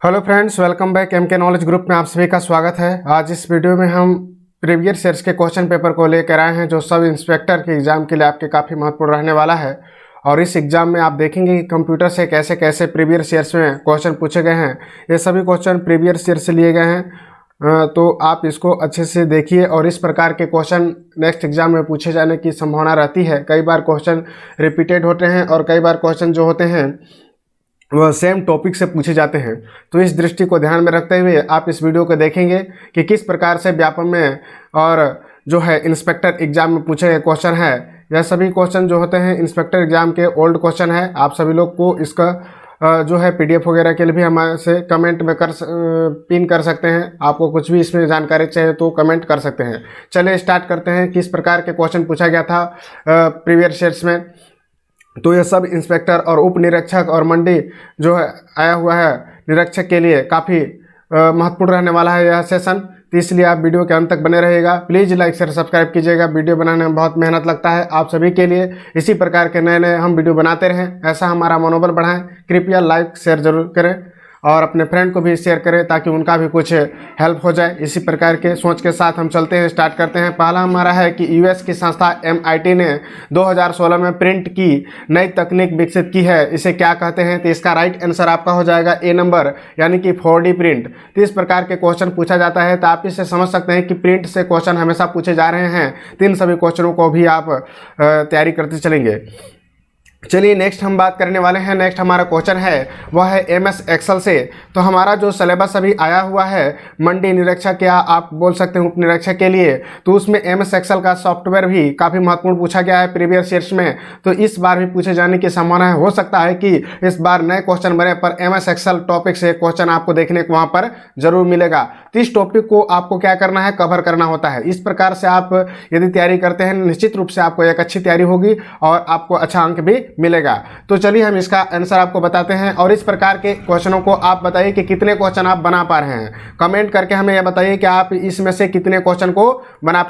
Hello friends, welcome back M K knowledge group में आप सभी का स्वागत है। आज इस वीडियो में हम प्रीवियस ईयर्स के क्वेश्चन पेपर को लेकर आए हैं जो सब इंस्पेक्टर के एग्ज़ाम के लिए आपके काफ़ी महत्वपूर्ण रहने वाला है। और इस एग्ज़ाम में आप देखेंगे कि कंप्यूटर से कैसे कैसे प्रीवियस ईयर्स में क्वेश्चन पूछे गए हैं। ये सभी क्वेश्चन प्रीवियस ईयर से लिए गए हैं, तो आप इसको अच्छे से देखिए। और इस प्रकार के क्वेश्चन नेक्स्ट एग्जाम में पूछे जाने की संभावना रहती है। कई बार क्वेश्चन रिपीटेड होते हैं और कई बार क्वेश्चन जो होते हैं वह सेम टॉपिक से पूछे जाते हैं। तो इस दृष्टि को ध्यान में रखते हुए आप इस वीडियो को देखेंगे कि किस प्रकार से व्यापक में और जो है इंस्पेक्टर एग्जाम में पूछे गए क्वेश्चन है। यह सभी क्वेश्चन जो होते हैं इंस्पेक्टर एग्जाम के ओल्ड क्वेश्चन है। आप सभी लोग को इसका जो है पीडीएफ वगैरह के लिए भी हमारे से कमेंट में पिन कर सकते हैं। आपको कुछ भी इसमें जानकारी चाहिए तो कमेंट कर सकते हैं। चलिए स्टार्ट करते हैं किस प्रकार के क्वेश्चन पूछा गया था प्रीवियस ईयर्स में। तो ये सब इंस्पेक्टर और उप निरीक्षक और मंडी जो है आया हुआ है निरीक्षक के लिए काफ़ी महत्वपूर्ण रहने वाला है यह सेशन। तो इसलिए आप वीडियो के अंत तक बने रहिएगा। प्लीज़ लाइक शेयर सब्सक्राइब कीजिएगा। वीडियो बनाने में बहुत मेहनत लगता है आप सभी के लिए। इसी प्रकार के नए नए हम वीडियो बनाते रहें, ऐसा हमारा मनोबल बढ़ाएं। कृपया लाइक शेयर जरूर करें और अपने फ्रेंड को भी शेयर करें ताकि उनका भी कुछ हेल्प हो जाए। इसी प्रकार के सोच के साथ हम चलते हैं, स्टार्ट करते हैं। पहला हमारा है कि यूएस की संस्था MIT ने 2016 में प्रिंट की नई तकनीक विकसित की है, इसे क्या कहते हैं? तो इसका राइट आंसर आपका हो जाएगा ए नंबर, यानी कि 4D प्रिंट। तो इस प्रकार के क्वेश्चन पूछा जाता है। तो आप इससे समझ सकते हैं कि प्रिंट से क्वेश्चन हमेशा पूछे जा रहे हैं। तो इन सभी क्वेश्चनों को भी आप तैयारी करते चलेंगे। चलिए नेक्स्ट हम बात करने वाले हैं। नेक्स्ट हमारा क्वेश्चन है वह है MS एक्सेल से। तो हमारा जो सिलेबस अभी आया हुआ है मंडी निरीक्षक या आप बोल सकते हैं उप निरीक्षक के लिए, तो उसमें MS एक्सेल का सॉफ्टवेयर भी काफ़ी महत्वपूर्ण पूछा गया है प्रीवियस ईयर्स में। तो इस बार भी पूछे जाने की संभावना है। हो सकता है कि इस बार नए क्वेश्चन बने पर MS एक्सेल टॉपिक से क्वेश्चन आपको देखने को वहाँ पर जरूर मिलेगा। तो इस टॉपिक को आपको क्या करना है, कवर करना होता है। इस प्रकार से आप यदि तैयारी करते हैं निश्चित रूप से आपको एक अच्छी तैयारी होगी और आपको अच्छा अंक भी मिलेगा। तो चलिए हम इसका आंसर आपको बताते हैं। और इस प्रकार के क्वेश्चनों को आप बताइए कि कितने क्वेश्चन आप बना पा रहे हैं। कमेंट करके हमें यह बताइए कि आप इसमें से कितने क्वेश्चन को बना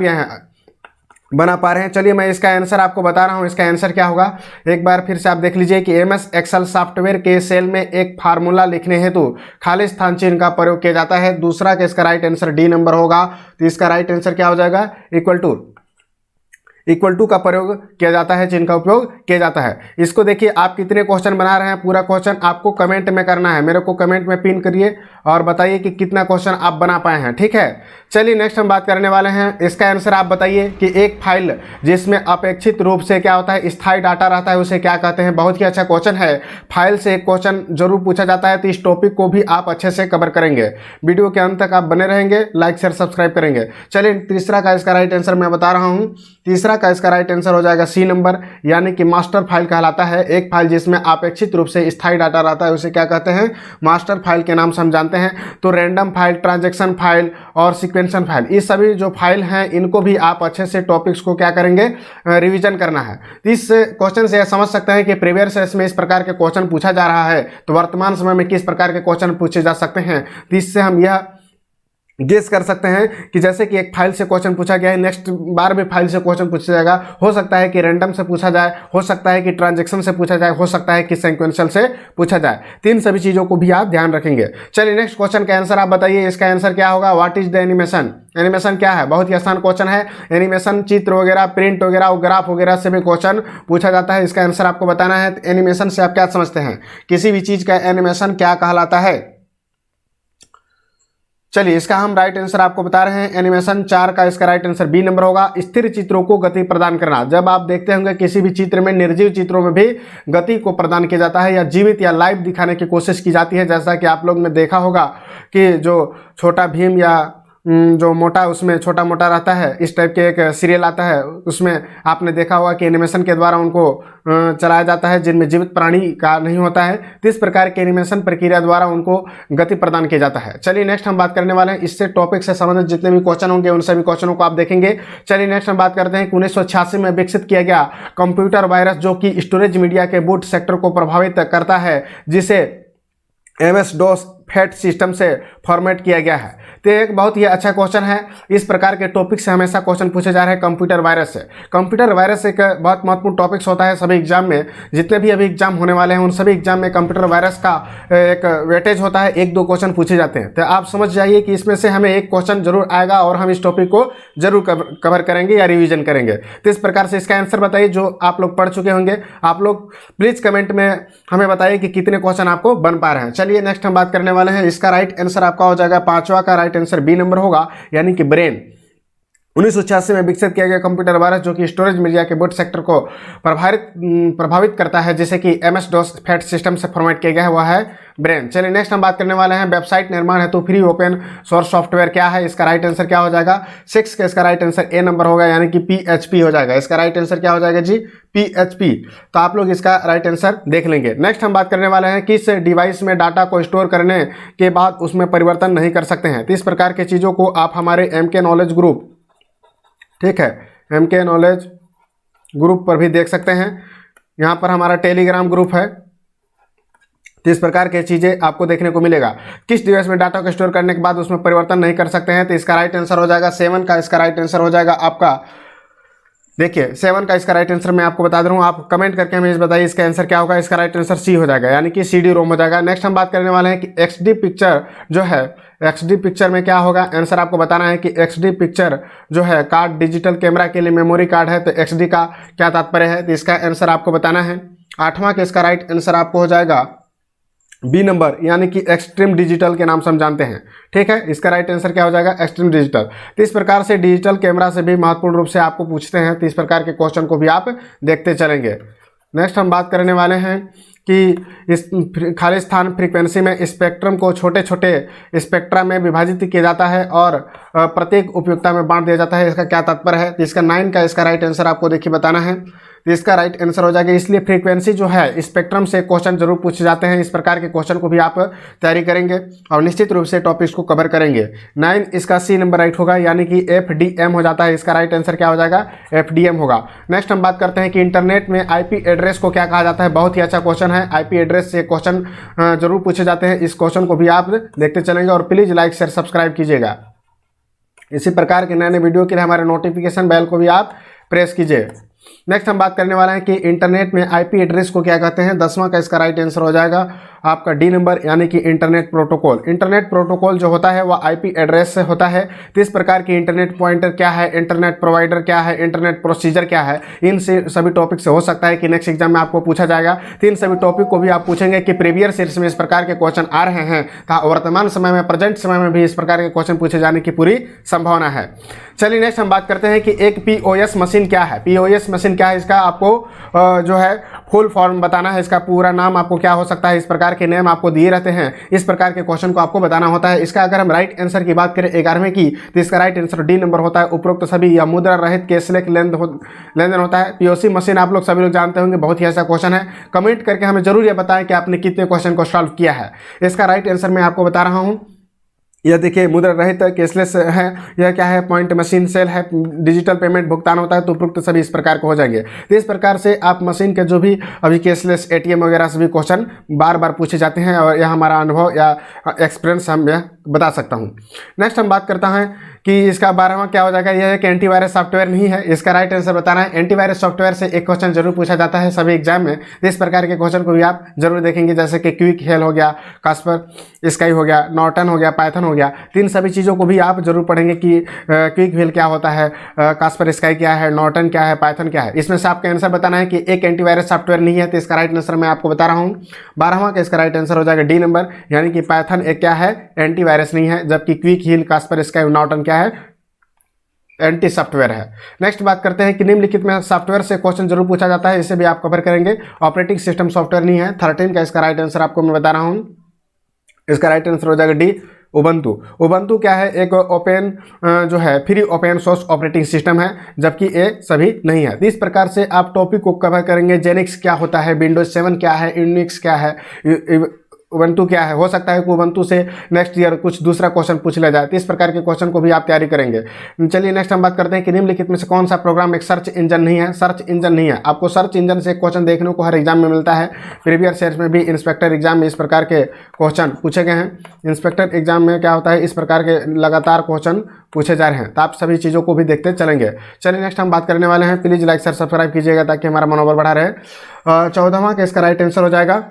पा रहे हैं। चलिए मैं इसका आंसर आपको बता रहा हूं। इसका आंसर क्या होगा एक बार फिर से आप देख लीजिए कि MS एक्सेल सॉफ्टवेयर के सेल में एक फार्मूला लिखने हेतु खाली स्थान चिन्ह का प्रयोग किया जाता है। दूसरा का इसका राइट आंसर डी नंबर होगा। तो इसका राइट आंसर क्या हो जाएगा, इक्वल टू का प्रयोग किया जाता है, चिन्ह का उपयोग किया जाता है। इसको देखिए आप कितने क्वेश्चन बना रहे हैं। पूरा क्वेश्चन आपको कमेंट में करना है, मेरे को कमेंट में पिन करिए और बताइए कि कितना क्वेश्चन आप बना पाए हैं। ठीक है, चलिए नेक्स्ट हम बात करने वाले हैं। इसका आंसर आप बताइए कि एक फाइल जिसमें अपेक्षित रूप से क्या होता है स्थायी डाटा रहता है उसे क्या कहते हैं। बहुत ही अच्छा क्वेश्चन है। फाइल से एक क्वेश्चन जरूर पूछा जाता है। तो इस टॉपिक को भी आप अच्छे से कवर करेंगे। वीडियो के अंत तक आप बने रहेंगे, लाइक शेयर सब्सक्राइब करेंगे। चलिए तीसरा का इसका राइट आंसर मैं बता रहा हूँ। तीसरा का इसका राइट आंसर हो जाएगा सी नंबर, यानी कि मास्टर फाइल कहलाता है। एक फाइल जिसमें अपेक्षित रूप से स्थायी डाटा रहता है उसे क्या कहते हैं, मास्टर फाइल के नाम से हम जानते हैं। तो रैंडम फाइल, ट्रांजैक्शन फाइल और सीक्वेंशियल फाइल, ये सभी जो फाइल हैं इनको भी आप अच्छे से टॉपिक्स को क्या करेंगे, रिवीजन करना है। इस क्वेश्चन से समझ सकते हैं कि प्रीवियस ईयर्स में इस प्रकार के क्वेश्चन पूछा जा रहा है तो वर्तमान समय में किस प्रकार के क्वेश्चन पूछे जा सकते हैं। तो इससे हम यह गेस कर सकते हैं कि जैसे कि एक फाइल से क्वेश्चन पूछा गया है, नेक्स्ट बार भी फाइल से क्वेश्चन पूछा जाएगा। हो सकता है कि रैंडम से पूछा जाए, हो सकता है कि ट्रांजैक्शन से पूछा जाए, हो सकता है कि सीक्वेंशियल से पूछा जाए। तीन सभी चीज़ों को भी आप ध्यान रखेंगे। चलिए नेक्स्ट क्वेश्चन का आंसर आप बताइए। इसका आंसर क्या होगा, what is the animation. Animation क्या है, बहुत ही आसान क्वेश्चन है। एनिमेशन चित्र वगैरह, प्रिंट वगैरह, ग्राफ वगैरह से भी क्वेश्चन पूछा जाता है। इसका आंसर आपको बताना है। एनिमेशन से आप क्या समझते हैं, किसी भी चीज़ का एनिमेशन क्या कहलाता है। चलिए इसका हम राइट आंसर आपको बता रहे हैं। एनिमेशन 4 का इसका राइट आंसर बी नंबर होगा। स्थिर चित्रों को गति प्रदान करना। जब आप देखते होंगे किसी भी चित्र में, निर्जीव चित्रों में भी गति को प्रदान किया जाता है या जीवित या लाइव दिखाने की कोशिश की जाती है। जैसा कि आप लोग ने देखा होगा कि जो छोटा भीम या जो मोटा उसमें छोटा मोटा रहता है, इस टाइप के एक सीरियल आता है, उसमें आपने देखा होगा कि एनिमेशन के द्वारा उनको चलाया जाता है जिनमें जीवित प्राणी का नहीं होता है। तो इस प्रकार के एनिमेशन प्रक्रिया द्वारा उनको गति प्रदान किया जाता है। चलिए नेक्स्ट हम बात करने वाले हैं इससे टॉपिक से संबंधित जितने भी क्वेश्चन होंगे उन सभी क्वेश्चनों को आप देखेंगे। चलिए नेक्स्ट हम बात करते हैं कि 1986 में विकसित किया गया कंप्यूटर वायरस जो कि स्टोरेज मीडिया के बूट सेक्टर को प्रभावित करता है, जिसे MS DOS फैट सिस्टम से फॉर्मेट किया गया है। तो एक बहुत ही अच्छा क्वेश्चन है। इस प्रकार के टॉपिक से हमेशा क्वेश्चन पूछे जा रहे हैं कंप्यूटर वायरस से। कंप्यूटर वायरस एक बहुत महत्वपूर्ण टॉपिक्स होता है सभी एग्जाम में। जितने भी अभी एग्जाम होने वाले हैं उन सभी एग्जाम में कंप्यूटर वायरस का एक वेटेज होता है, 1-2 क्वेश्चन पूछे जाते हैं। तो आप समझ जाइए कि इसमें से हमें एक क्वेश्चन जरूर आएगा और हम इस टॉपिक को जरूर कवर करेंगे या रिवीजन करेंगे। तो इस प्रकार से इसका आंसर बताइए जो आप लोग पढ़ चुके होंगे। आप लोग प्लीज कमेंट में हमें बताइए कि कितने क्वेश्चन आपको बन पा रहे हैं। चलिए नेक्स्ट हम बात करने वाले हैं। इसका राइट आंसर आपका हो जाएगा 5वां का राइट आंसर बी नंबर होगा, यानी कि ब्रेन। 1986 में विकसित किया गया कंप्यूटर वायरस जो कि स्टोरेज मीडिया के बूट सेक्टर को प्रभावित करता है, जिसे कि MS-DOS फैट सिस्टम से फॉर्मेट किया गया है, वह है ब्रेन। चलिए नेक्स्ट हम बात करने वाले हैं वेबसाइट निर्माण हेतु फ्री ओपन सोर्स सॉफ्टवेयर क्या है। इसका राइट आंसर क्या हो जाएगा 6 का इसका राइट आंसर ए नंबर होगा, यानी कि PHP हो जाएगा। इसका राइट आंसर क्या हो जाएगा जी PHP। तो आप लोग इसका राइट आंसर देख लेंगे। नेक्स्ट हम बात करने वाले हैं किस डिवाइस में डाटा को स्टोर करने के बाद उसमें परिवर्तन नहीं कर सकते हैं। तो इस प्रकार की चीज़ों को आप हमारे MK नॉलेज ग्रुप, ठीक है, MK नॉलेज ग्रुप पर भी देख सकते हैं। यहाँ पर हमारा टेलीग्राम ग्रुप है। तो इस प्रकार की चीज़ें आपको देखने को मिलेगा। किस डिवाइस में डाटा को स्टोर करने के बाद उसमें परिवर्तन नहीं कर सकते हैं। तो इसका राइट आंसर हो जाएगा 7 का इसका राइट आंसर हो जाएगा आपका, देखिए 7 का इसका राइट आंसर मैं आपको बता दे रहा हूँ। आप कमेंट करके हमें इस बताइए इसका आंसर क्या होगा। इसका राइट आंसर सी हो जाएगा, यानी कि CD-ROM हो जाएगा। नेक्स्ट हम बात करने वाले हैं कि XD पिक्चर जो है, XD पिक्चर में क्या होगा। आंसर आपको बताना है कि XD पिक्चर जो है कार्ड डिजिटल कैमरा के लिए मेमोरी कार्ड है। तो XD का क्या तात्पर्य है, तो इसका आंसर आपको बताना है। 8वां का इसका राइट आंसर आपको हो जाएगा बी नंबर, यानी कि एक्सट्रीम डिजिटल के नाम से हम जानते हैं। ठीक है, इसका राइट आंसर क्या हो जाएगा एक्सट्रीम डिजिटल। तो इस प्रकार से डिजिटल कैमरा से भी महत्वपूर्ण रूप से आपको पूछते हैं। तो इस प्रकार के क्वेश्चन को भी आप देखते चलेंगे। नेक्स्ट हम बात करने वाले हैं कि इस खाली स्थान फ्रीक्वेंसी में स्पेक्ट्रम को छोटे छोटे स्पेक्ट्रा में विभाजित किया जाता है और प्रत्येक उपयोगिता में बांट दिया जाता है। इसका क्या तात्पर्य है। तो इसका 9 का इसका राइट आंसर आपको देखिए बताना है। तो इसका राइट आंसर हो जाएगा, इसलिए फ्रीक्वेंसी जो है स्पेक्ट्रम से क्वेश्चन जरूर पूछे जाते हैं। इस प्रकार के क्वेश्चन को भी आप तैयारी करेंगे और निश्चित रूप से टॉपिक्स को कवर करेंगे। 9 इसका सी नंबर राइट होगा, यानी कि FDM हो जाता है। इसका राइट आंसर क्या हो जाएगा FDM होगा। नेक्स्ट हम बात करते हैं कि इंटरनेट में IP एड्रेस को क्या कहा जाता है। बहुत ही अच्छा क्वेश्चन है। IP एड्रेस से क्वेश्चन जरूर पूछे जाते हैं। इस क्वेश्चन को भी आप देखते चलेंगे और प्लीज लाइक शेयर सब्सक्राइब कीजिएगा। इसी प्रकार के नए नए वीडियो के लिए हमारे नोटिफिकेशन बेल को भी आप प्रेस कीजिए। नेक्स्ट हम बात करने वाले हैं कि इंटरनेट में IP एड्रेस को क्या कहते हैं। 10वां का इसका राइट आंसर हो जाएगा आपका डी नंबर, यानी कि इंटरनेट प्रोटोकॉल। इंटरनेट प्रोटोकॉल जो होता है वह IP एड्रेस से होता है। तो इस प्रकार की इंटरनेट पॉइंटर क्या है, इंटरनेट प्रोवाइडर क्या है, इंटरनेट प्रोसीजर क्या है, इन से सभी टॉपिक से हो सकता है कि नेक्स्ट एग्जाम में आपको पूछा जाएगा। तो इन सभी टॉपिक को भी आप पूछेंगे कि प्रीवियस सीरीज में इस प्रकार के क्वेश्चन आ रहे हैं, तो वर्तमान समय में प्रेजेंट समय में भी इस प्रकार के क्वेश्चन पूछे जाने की पूरी संभावना है। चलिए नेक्स्ट हम बात करते हैं कि एक POS मशीन क्या है। POS मशीन क्या है, इसका आपको जो है फुल फॉर्म बताना है। इसका पूरा नाम आपको क्या हो सकता है। इस प्रकार के नेम आपको दिए रहते हैं। इस प्रकार के क्वेश्चन को आपको बताना होता है। इसका अगर हम राइट आंसर की बात करें 11वें की, तो इसका राइट आंसर डी नंबर होता है। उपरोक्त सभी या मुद्रा रहित कैशलेस लेनदेन होता है। POS मशीन आप लोग सभी लोग जानते होंगे। बहुत ही अच्छा क्वेश्चन है। कमेंट करके हमें जरूर ये बताएं कि आपने कितने क्वेश्चन को सॉल्व किया है। इसका राइट आंसर मैं आपको बता रहा हूँ। यह देखिए मुद्रा रहित केसलेस है। यह क्या है, पॉइंट मशीन सेल है, डिजिटल पेमेंट भुगतान होता है। तो उपरोक्त सभी इस प्रकार के हो जाएंगे। तो इस प्रकार से आप मशीन के जो भी अभी केसलेस ATM वगैरह सभी क्वेश्चन बार बार पूछे जाते हैं और यह हमारा अनुभव या एक्सपीरियंस हम यह बता सकता हूँ। नेक्स्ट हम बात करता है कि इसका 12वां क्या हो जाएगा। यह है कि एंटीवायरस सॉफ्टवेयर नहीं है। इसका राइट आंसर बताना है। एंटीवायरस सॉफ्टवेयर से एक क्वेश्चन जरूर पूछा जाता है सभी एग्जाम में। इस प्रकार के क्वेश्चन को भी आप जरूर देखेंगे, जैसे कि क्विक हेल हो गया, कास्पर स्काई हो गया, नॉर्टन हो गया, पाइथन हो गया। तीन सभी चीज़ों को भी आप जरूर पढ़ेंगे कि क्विक हेल क्या होता है, कास्पर स्काई क्या है, नॉर्टन क्या है, पाइथन क्या है। इसमें से आपका आंसर बताना है कि एक एंटीवायरस सॉफ्टवेयर नहीं है। तो इसका राइट आंसर मैं आपको बता रहा हूँ। 12वां का इसका राइट आंसर हो जाएगा डी नंबर, यानी कि पाइथन एक क्या है, एंटीवायरस नहीं है। जबकि Quick Heal, Kaspersky, Norton क्या है, एंटी सॉफ्टवेयर है। नेक्स्ट बात करते हैं कि निम्नलिखित में सॉफ्टवेयर से क्वेश्चन जरूर पूछा जाता है। इसे भी आप कवर करेंगे। ऑपरेटिंग सिस्टम सॉफ्टवेयर नहीं है। 13 का इसका राइट आंसर आपको मैं बता रहा हूँ। इसका राइट आंसर हो जाएगा डी उबंटू। उबंटू क्या है, एक ओपन जो है free open source operating system है, जबकि ये सभी नहीं है। इस प्रकार से आप टॉपिक को कवर करेंगे। जेनिक्स क्या होता है, विंडोज 7 क्या है, यूनिक्स क्या है, उबंटू क्या है, हो सकता है कि उबंटू से नेक्स्ट ईयर कुछ दूसरा क्वेश्चन पूछ लिया जाए, तो इस प्रकार के क्वेश्चन को भी आप तैयारी करेंगे। चलिए नेक्स्ट हम बात करते हैं कि निम्नलिखित में से कौन सा प्रोग्राम एक सर्च इंजन नहीं है। सर्च इंजन नहीं है, आपको सर्च इंजन से एक क्वेश्चन देखने को हर एग्जाम में मिलता है। प्रीवियस ईयर में भी इंस्पेक्टर एग्जाम में इस प्रकार के क्वेश्चन पूछे गए हैं। इंस्पेक्टर एग्जाम में क्या होता है, इस प्रकार के लगातार क्वेश्चन पूछे जा रहे हैं, तो आप सभी चीज़ों को भी देखते चलेंगे। चलिए नेक्स्ट हम बात करने वाले हैं, प्लीज़ लाइक शेयर सब्सक्राइब कीजिएगा ताकि हमारा मनोबल बढ़ा रहे। 14वां का इसका राइट आंसर हो जाएगा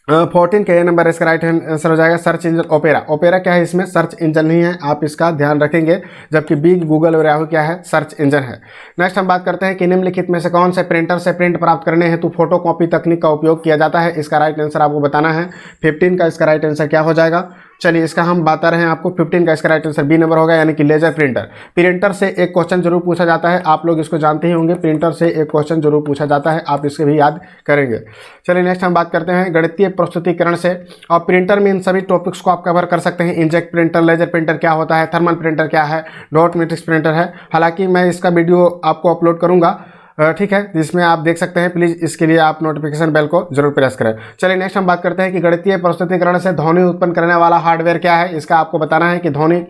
14 के नंबर इसका राइट आंसर हो जाएगा सर्च इंजन ओपेरा। ओपेरा क्या है, इसमें सर्च इंजन नहीं है, आप इसका ध्यान रखेंगे। जबकि बिग गूगल और याहू क्या है, सर्च इंजन है। नेक्स्ट हम बात करते हैं कि निम्नलिखित में से कौन से प्रिंटर से प्रिंट प्राप्त करने हेतु फोटो कॉपी तकनीक का उपयोग किया जाता है। इसका राइट आंसर आपको बताना है। 15 का इसका राइट आंसर क्या हो जाएगा, चलिए इसका हम बता रहे हैं आपको। 15 का इसका राइट आंसर बी नंबर होगा, यानी कि लेजर प्रिंटर। प्रिंटर से एक क्वेश्चन जरूर पूछा जाता है, आप लोग इसको जानते ही होंगे। प्रिंटर से एक क्वेश्चन जरूर पूछा जाता है, आप इसके भी याद करेंगे। चलिए नेक्स्ट हम बात करते हैं गणितीय प्रस्तुतिकरण से। और प्रिंटर में इन सभी टॉपिक्स को आप कवर कर सकते हैं। इंजेक्ट प्रिंटर, लेजर प्रिंटर क्या होता है, थर्मल प्रिंटर क्या है, डॉट मैट्रिक्स प्रिंटर है। हालांकि मैं इसका वीडियो आपको अपलोड करूंगा, ठीक है, जिसमें आप देख सकते हैं। प्लीज़ इसके लिए आप नोटिफिकेशन बेल को जरूर प्रेस करें। चलिए नेक्स्ट हम बात करते हैं कि गणितीय प्रस्तुतिकरण से ध्वनि उत्पन्न करने वाला हार्डवेयर क्या है। इसका आपको बताना है कि ध्वनि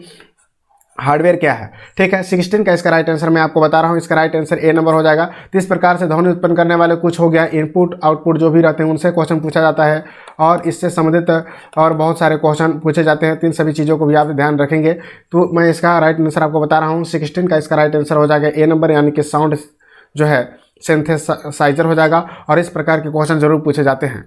हार्डवेयर क्या है, ठीक है। 16 का इसका राइट आंसर मैं आपको बता रहा हूँ, इसका राइट आंसर ए नंबर हो जाएगा। तो इस प्रकार से ध्वनि उत्पन्न करने वाले कुछ हो गया, इनपुट आउटपुट जो भी रहते हैं उनसे क्वेश्चन पूछा जाता है, और इससे संबंधित और बहुत सारे क्वेश्चन पूछे जाते हैं। तो इन सभी चीज़ों को भी आप ध्यान रखेंगे। तो मैं इसका राइट आंसर आपको बता रहा हूँ। 16 का इसका राइट आंसर हो जाएगा ए नंबर, यानी कि साउंड जो है सिंथेसाइजर हो जाएगा। और इस प्रकार के क्वेश्चन जरूर पूछे जाते हैं।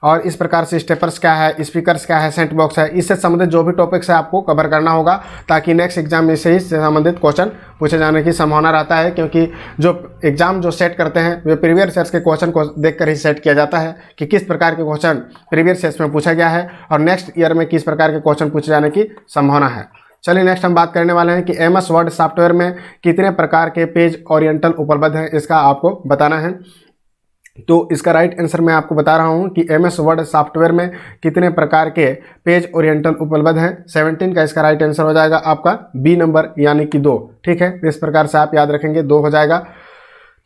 और इस प्रकार से स्टेपर्स क्या है, स्पीकर्स क्या है, सेंट बॉक्स है, इससे संबंधित जो भी टॉपिक्स है आपको कवर करना होगा, ताकि नेक्स्ट एग्जाम में से ही संबंधित क्वेश्चन पूछे जाने की संभावना रहता है। क्योंकि जो एग्जाम जो सेट करते हैं वे प्रीवियस ईयर्स के क्वेश्चन को देखकर ही सेट किया जाता है कि किस प्रकार के क्वेश्चन प्रीवियस ईयर्स में पूछा गया है और नेक्स्ट ईयर में किस प्रकार के क्वेश्चन पूछे जाने की संभावना है। चलिए नेक्स्ट हम बात करने वाले हैं कि MS वर्ड सॉफ्टवेयर में कितने प्रकार के पेज ओरिएंटल उपलब्ध हैं, इसका आपको बताना है। तो इसका राइट आंसर मैं आपको बता रहा हूं कि MS वर्ड सॉफ्टवेयर में कितने प्रकार के पेज ओरिएंटल उपलब्ध हैं। 17 का इसका राइट आंसर हो जाएगा आपका बी नंबर, यानी कि 2, ठीक है। इस प्रकार से आप याद रखेंगे, 2 हो जाएगा।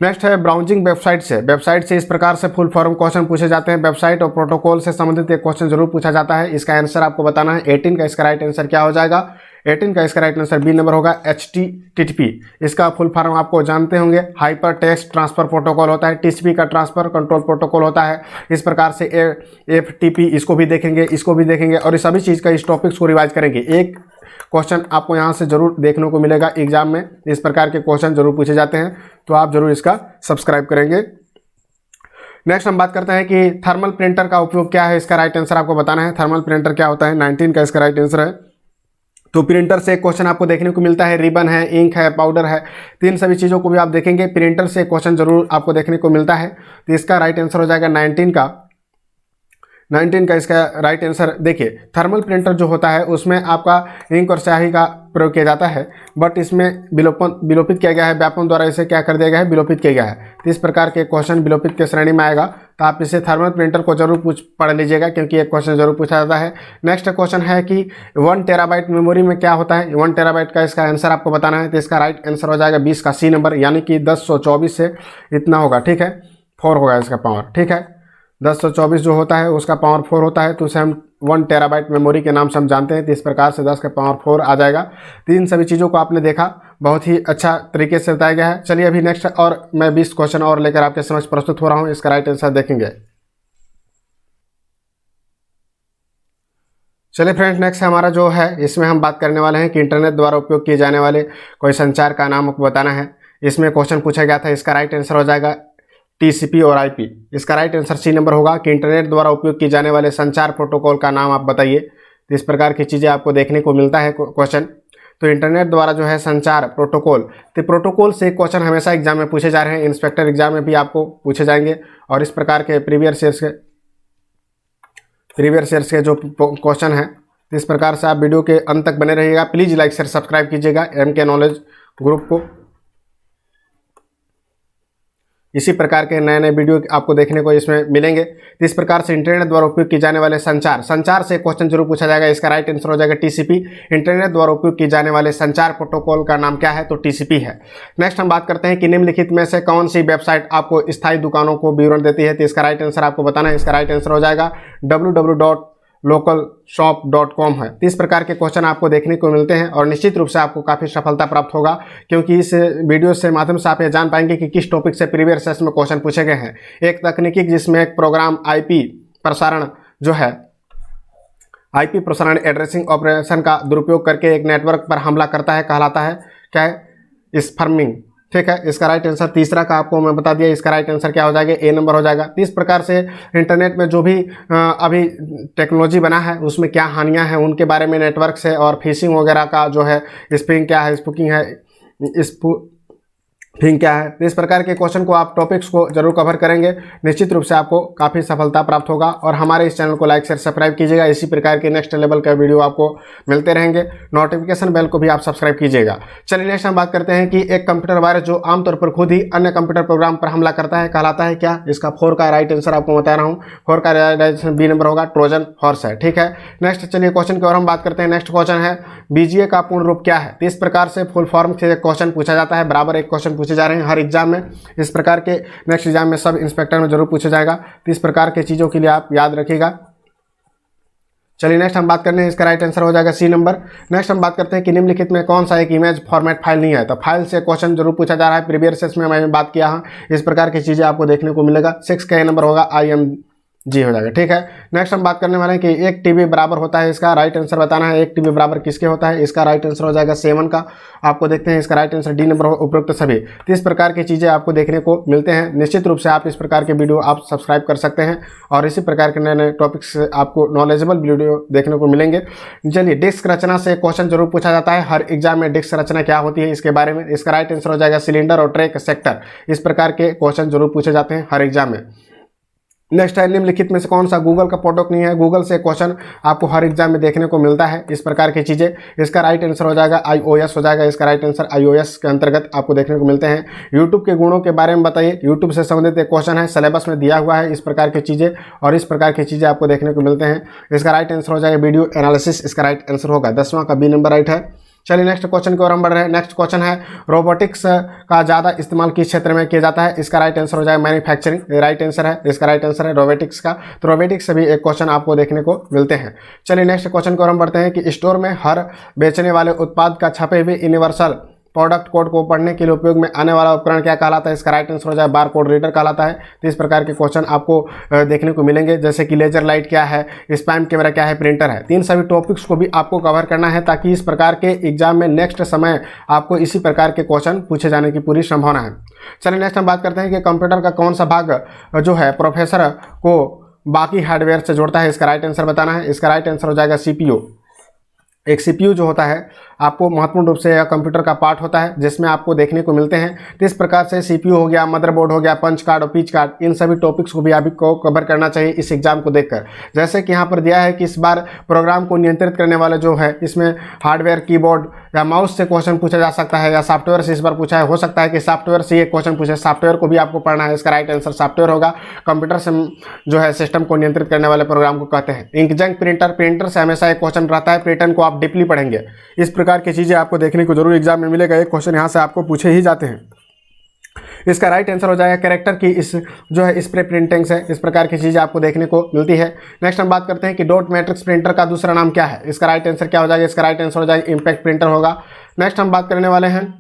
नेक्स्ट है ब्राउजिंग वेबसाइट से। वेबसाइट से इस प्रकार से फुल फॉर्म क्वेश्चन पूछे जाते हैं। वेबसाइट और प्रोटोकॉल से संबंधित एक क्वेश्चन जरूर पूछा जाता है, इसका आंसर आपको बताना है। 18 का इसका राइट आंसर क्या हो जाएगा, 18 का इसका राइट आंसर बी नंबर होगा, HTTP। इसका फुल फॉर्म आपको जानते होंगे, हाइपर टेक्स्ट ट्रांसफर प्रोटोकॉल होता है। TCP का ट्रांसफर कंट्रोल प्रोटोकॉल होता है। इस प्रकार से FTP इसको भी देखेंगे, इसको भी देखेंगे, और इस सभी चीज़ का इस टॉपिक्स को रिवाइज करेंगे। एक क्वेश्चन आपको यहाँ से जरूर देखने को मिलेगा एग्जाम में, इस प्रकार के क्वेश्चन जरूर पूछे जाते हैं, तो आप जरूर इसका सब्सक्राइब करेंगे। नेक्स्ट हम बात करते हैं कि थर्मल प्रिंटर का उपयोग क्या है, इसका राइट आंसर आपको बताना है। थर्मल प्रिंटर क्या होता है, 19 का इसका राइट आंसर है। तो प्रिंटर से क्वेश्चन आपको देखने को मिलता है, रिबन है, इंक है, पाउडर है, तो इन सभी चीज़ों को भी आप देखेंगे। प्रिंटर से क्वेश्चन जरूर आपको देखने को मिलता है, तो इसका राइट आंसर हो जाएगा 19 का इसका राइट आंसर। देखिए थर्मल प्रिंटर जो होता है उसमें आपका इंक और स्याही का प्रयोग किया जाता है, बट इसमें विलोपित किया गया है, व्यापन द्वारा इसे क्या कर दिया गया है, विलोपित किया गया है। तो इस प्रकार के क्वेश्चन विलोपित के श्रेणी में आएगा, तो आप इसे थर्मल प्रिंटर को जरूर पढ़ लीजिएगा, क्योंकि एक क्वेश्चन जरूर पूछा जाता है। नेक्स्ट क्वेश्चन है कि 1 टेराबाइट मेमोरी में क्या होता है। 1 टेराबाइट का इसका आंसर आपको बताना है, तो इसका राइट आंसर हो जाएगा 20 का सी नंबर, यानी कि 1024 से इतना होगा, ठीक है, 4 होगा इसका पावर, ठीक है। 1024 जो होता है उसका पावर 4 होता है, तो उसे हम 1 टेराबाइट मेमोरी के नाम से हम जानते हैं। तो इस प्रकार से 10 का पावर 4 आ जाएगा। तो इन सभी चीज़ों को आपने देखा, बहुत ही अच्छा तरीके से बताया गया है। चलिए अभी नेक्स्ट और मैं 20 क्वेश्चन और लेकर आपके समझ प्रस्तुत हो रहा हूँ, इसका राइट आंसर देखेंगे। चलिए फ्रेंड्स, नेक्स्ट हमारा जो है इसमें हम बात करने वाले हैं कि इंटरनेट द्वारा उपयोग किए जाने वाले कोई संचार का नाम आपको बताना है। इसमें क्वेश्चन पूछा गया था, इसका राइट आंसर हो जाएगा TCP और IP। इसका राइट आंसर सी नंबर होगा कि इंटरनेट द्वारा उपयोग किए जाने वाले संचार प्रोटोकॉल का नाम आप बताइए। तो इस प्रकार की चीज़ें आपको देखने को मिलता है क्वेश्चन। तो इंटरनेट द्वारा जो है संचार प्रोटोकॉल, तो प्रोटोकॉल से क्वेश्चन हमेशा एग्जाम में पूछे जा रहे हैं, इंस्पेक्टर एग्जाम में भी आपको पूछे जाएंगे। और इस प्रकार के प्रीवियस ईयर्स के जो क्वेश्चन हैं, तो इस प्रकार से आप वीडियो के अंत तक बने रहिएगा। प्लीज़ लाइक शेयर सब्सक्राइब कीजिएगा MK नॉलेज ग्रुप को। इसी प्रकार के नए नए वीडियो आपको देखने को इसमें मिलेंगे। तो इस प्रकार से इंटरनेट द्वारा उपयोग किए जाने वाले संचार से क्वेश्चन जरूर पूछा जाएगा। इसका राइट आंसर हो जाएगा TCP। इंटरनेट द्वारा उपयोग किए जाने वाले संचार प्रोटोकॉल का नाम क्या है, तो TCP है। नेक्स्ट हम बात करते हैं कि निम्नलिखित में से कौन सी वेबसाइट आपको स्थायी दुकानों को विवरण देती है। तो इसका राइट आंसर आपको बताना है। इसका राइट आंसर हो जाएगा www localshop.com है। तो इस प्रकार के क्वेश्चन आपको देखने को मिलते हैं और निश्चित रूप से आपको काफ़ी सफलता प्राप्त होगा, क्योंकि इस वीडियो से माध्यम से आप ये जान पाएंगे कि किस टॉपिक से प्रीवियस सेशन में क्वेश्चन पूछे गए हैं। एक तकनीकी जिसमें एक प्रोग्राम आईपी प्रसारण जो है, आईपी प्रसारण एड्रेसिंग ऑपरेशन का दुरुपयोग करके एक नेटवर्क पर हमला करता है, कहलाता है क्या है, स्पर्मिंग। ठीक है, इसका राइट आंसर तीसरा का आपको मैं बता दिया, इसका राइट आंसर क्या हो जाएगा, ए नंबर हो जाएगा। तो इस प्रकार से इंटरनेट में जो भी अभी टेक्नोलॉजी बना है उसमें क्या हानियां हैं उनके बारे में, नेटवर्क से और फिशिंग वगैरह का जो है, स्पिंग क्या है, स्पूकिंग है, फिंग क्या है, तो इस प्रकार के क्वेश्चन को आप टॉपिक्स को जरूर कवर करेंगे। निश्चित रूप से आपको काफ़ी सफलता प्राप्त होगा और हमारे इस चैनल को लाइक शेयर सब्सक्राइब कीजिएगा। इसी प्रकार के नेक्स्ट लेवल का वीडियो आपको मिलते रहेंगे। नोटिफिकेशन बेल को भी आप सब्सक्राइब कीजिएगा। चलिए नेक्स्ट हम बात करते हैं कि एक कंप्यूटर वायरस जो आमतौर पर खुद ही अन्य कंप्यूटर प्रोग्राम पर हमला करता है, कहलाता है क्या। इसका 4 का राइट आंसर आपको बता रहा हूँ। 4 का राइट आंसर बी नंबर होगा, ट्रोजन हॉर्स है। ठीक है, नेक्स्ट चलिए क्वेश्चन की ओर हम बात करते हैं। नेक्स्ट क्वेश्चन है बीजीए का पूर्ण रूप क्या है। तो इस प्रकार से फुल फॉर्म से क्वेश्चन पूछा जाता है, बराबर एक क्वेश्चन पूछे जा रहे हैं हर एग्जाम में। इस प्रकार के नेक्स्ट एग्जाम में सब इंस्पेक्टर में जरूर पूछा जाएगा, तो इस प्रकार के चीजों के लिए आप याद रखिएगा। चलिए नेक्स्ट हम बात करते हैं, इसका राइट आंसर हो जाएगा सी नंबर। नेक्स्ट हम बात करते हैं कि निम्नलिखित में कौन सा एक इमेज फॉर्मेट फाइल नहीं है। तो फाइल से क्वेश्चन जरूर पूछा जा रहा है, प्रीवियस सेशन में मैंने बात किया है। इस प्रकार की चीजें आपको देखने को मिलेगा। 6 का ए नंबर होगा, IMG हो जाएगा। ठीक है, नेक्स्ट हम बात करने वाले हैं कि एक टीबी बराबर होता है, इसका राइट आंसर बताना है। एक टीबी बराबर किसके होता है, इसका राइट आंसर हो जाएगा 7 का। आपको देखते हैं इसका राइट आंसर डी नंबर हो, उपरोक्त सभी। तो इस प्रकार की चीज़ें आपको देखने को मिलते हैं। निश्चित रूप से आप इस प्रकार के वीडियो आप सब्सक्राइब कर सकते हैं और इसी प्रकार के नए नए टॉपिक्स से आपको नॉलेजेबल वीडियो देखने को मिलेंगे। चलिए, डिस्क रचना से क्वेश्चन जरूर पूछा जाता है हर एग्जाम में। डिस्क रचना क्या होती है इसके बारे में, इसका राइट आंसर हो जाएगा सिलेंडर और ट्रैक सेक्टर। इस प्रकार के क्वेश्चन जरूर पूछे जाते हैं हर एग्जाम में। नेक्स्ट है निम्नलिखित में से कौन सा गूगल का प्रोडक्ट नहीं है। गूगल से क्वेश्चन आपको हर एग्जाम में देखने को मिलता है, इस प्रकार की चीज़ें। इसका राइट आंसर हो जाएगा iOS हो जाएगा। इसका राइट आंसर iOS के अंतर्गत आपको देखने को मिलते हैं। यूट्यूब के गुणों के बारे में बताइए। यूट्यूब से संबंधित एक क्वेश्चन है, सिलेबस में दिया हुआ है इस प्रकार की चीज़ें, और इस प्रकार की चीज़ें आपको देखने को मिलते हैं। इसका राइट आंसर हो जाएगा वीडियो एनालिसिस। इसका राइट आंसर होगा 10वां का बी नंबर राइट है। चलिए नेक्स्ट क्वेश्चन की ओर हम बढ़ रहे हैं। नेक्स्ट क्वेश्चन है रोबोटिक्स का ज़्यादा इस्तेमाल किस क्षेत्र में किया जाता है। इसका राइट आंसर हो जाएगा मैन्युफैक्चरिंग। राइट आंसर है, इसका राइट आंसर है रोबोटिक्स का। तो रोबोटिक्स से भी एक क्वेश्चन आपको देखने को मिलते हैं। चलिए नेक्स्ट क्वेश्चन की ओर हम बढ़ते हैं कि स्टोर में हर बेचने वाले उत्पाद का छपे हुए यूनिवर्सल प्रोडक्ट कोड को पढ़ने के लिए उपयोग में आने वाला उपकरण क्या कहलाता है। इसका राइट आंसर हो जाए बार कोड रीडर कहलाता है। तो इस प्रकार के क्वेश्चन आपको देखने को मिलेंगे, जैसे कि लेजर लाइट क्या है, स्पैम कैमरा क्या है, प्रिंटर है। तीन सभी टॉपिक्स को भी आपको कवर करना है, ताकि इस प्रकार के एग्जाम में नेक्स्ट समय आपको इसी प्रकार के क्वेश्चन पूछे जाने की पूरी संभावना है। चलिए नेक्स्ट हम बात करते हैं कि कंप्यूटर का कौन सा भाग जो है प्रोसेसर को बाकी हार्डवेयर से जोड़ता है। इसका राइट आंसर बताना है। इसका राइट आंसर हो जाएगा CPU। एक CPU जो होता है आपको महत्वपूर्ण रूप से कंप्यूटर का पार्ट होता है, जिसमें आपको देखने को मिलते हैं। तो इस प्रकार से CPU हो गया, मदरबोर्ड हो गया, पंच कार्ड और पिच कार्ड, इन सभी टॉपिक्स को भी आपको कवर करना चाहिए इस एग्जाम को देखकर। जैसे कि यहाँ पर दिया है कि इस बार प्रोग्राम को नियंत्रित करने वाला जो है, इसमें हार्डवेयर, कीबोर्ड या माउस से क्वेश्चन पूछा जा सकता है, या सॉफ्टवेयर से इस बार पूछा है। हो सकता है कि सॉफ्टवेयर से ये क्वेश्चन पूछे, सॉफ्टवेयर को भी आपको पढ़ना है। इसका राइट आंसर सॉफ्टवेयर होगा। कंप्यूटर से जो है सिस्टम को नियंत्रित करने वाले प्रोग्राम को कहते हैं। इंकजेट प्रिंटर, प्रिंटर से हमेशा एक क्वेश्चन रहता है, पैटर्न को आप डीपली पढ़ेंगे। इस प्रकार की चीज़ें आपको देखने को जरूर एग्जाम में मिलेगा। एक क्वेश्चन यहाँ से आपको पूछे ही जाते हैं। इसका राइट आंसर हो जाएगा कैरेक्टर की इस जो है स्प्रे प्रिंटिंग से। इस प्रकार की चीज़ें आपको देखने को मिलती है। नेक्स्ट हम बात करते हैं कि डॉट मैट्रिक्स प्रिंटर का दूसरा नाम क्या है। इसका राइट आंसर क्या हो जाएगा। इसका राइट आंसर हो जाएगा इम्पैक्ट प्रिंटर होगा। नेक्स्ट हम बात करने वाले हैं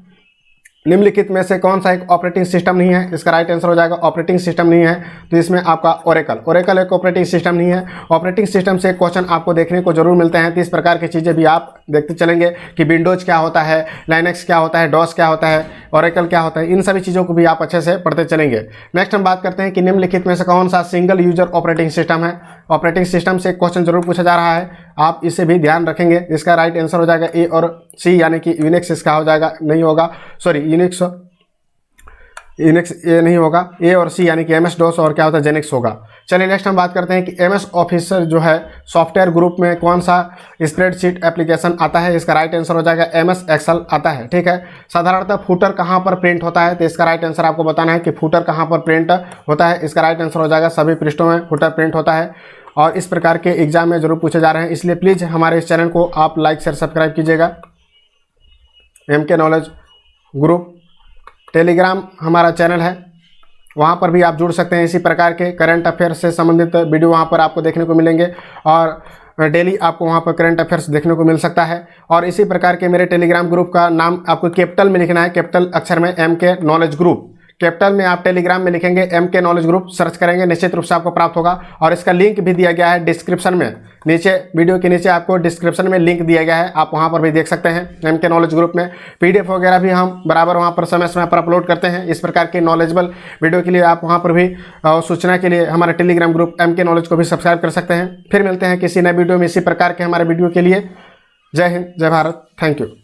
निम्नलिखित में से कौन सा एक ऑपरेटिंग सिस्टम नहीं है। इसका राइट आंसर हो जाएगा ऑपरेटिंग सिस्टम नहीं है। तो इसमें आपका ओरेकल एक ऑपरेटिंग सिस्टम नहीं है। ऑपरेटिंग सिस्टम से क्वेश्चन आपको देखने को जरूर मिलते हैं। तो इस प्रकार की चीज़ें भी आप देखते चलेंगे कि विंडोज क्या होता है, लाइनक्स क्या होता है, डॉस क्या होता है, ओरेकल क्या होता है, इन सभी चीज़ों को भी आप अच्छे से पढ़ते चलेंगे। नेक्स्ट हम बात करते हैं कि निम्नलिखित में से कौन सा सिंगल यूजर ऑपरेटिंग सिस्टम है। ऑपरेटिंग सिस्टम से क्वेश्चन जरूर पूछा जा रहा है, आप इसे भी ध्यान रखेंगे। इसका राइट आंसर हो जाएगा ए और सी, यानी कि यूनिक्स इसका हो जाएगा, नहीं होगा, सॉरी यूनिक्स ये नहीं होगा, ए और सी यानी कि MS DOS और क्या होता है जेनिक्स होगा। चलिए नेक्स्ट हम बात करते हैं कि MS ऑफिस जो है सॉफ्टवेयर ग्रुप में कौन सा स्प्रेडशीट एप्लीकेशन आता है। इसका राइट आंसर हो जाएगा MS Excel आता है। ठीक है, साधारणतः फूटर कहाँ पर प्रिंट होता है। तो इसका राइट आंसर आपको बताना है कि फूटर कहाँ पर प्रिंट होता है। इसका राइट आंसर हो जाएगा सभी पृष्ठों में फूटर प्रिंट होता है, और इस प्रकार के एग्जाम में जरूर पूछे जा रहे हैं। इसलिए प्लीज़ हमारे इस चैनल को आप लाइक शेयर सब्सक्राइब कीजिएगा। MK नॉलेज ग्रुप टेलीग्राम हमारा चैनल है, वहाँ पर भी आप जुड़ सकते हैं। इसी प्रकार के करंट अफेयर से संबंधित वीडियो वहाँ पर आपको देखने को मिलेंगे। और डेली आपको वहाँ पर करंट अफेयर्स देखने को मिल सकता है। और इसी प्रकार के मेरे टेलीग्राम ग्रुप का नाम आपको कैपिटल में लिखना है, कैपिटल अक्षर में MK नॉलेज ग्रुप। कैपिटल में आप टेलीग्राम में लिखेंगे MK नॉलेज ग्रुप, सर्च करेंगे, निश्चित रूप से आपको प्राप्त होगा। और इसका लिंक भी दिया गया है डिस्क्रिप्शन में, नीचे वीडियो के नीचे आपको डिस्क्रिप्शन में लिंक दिया गया है, आप वहां पर भी देख सकते हैं। MK नॉलेज ग्रुप में PDF वगैरह भी हम बराबर वहां पर समय समय पर अपलोड करते हैं। इस प्रकार के नॉलेजेबल वीडियो के लिए आप वहां पर भी सूचना के लिए हमारे टेलीग्राम ग्रुप MK नॉलेज को भी सब्सक्राइब कर सकते हैं। फिर मिलते हैं किसी नए वीडियो में इसी प्रकार के हमारे वीडियो के लिए। जय हिंद, जय भारत, थैंक यू।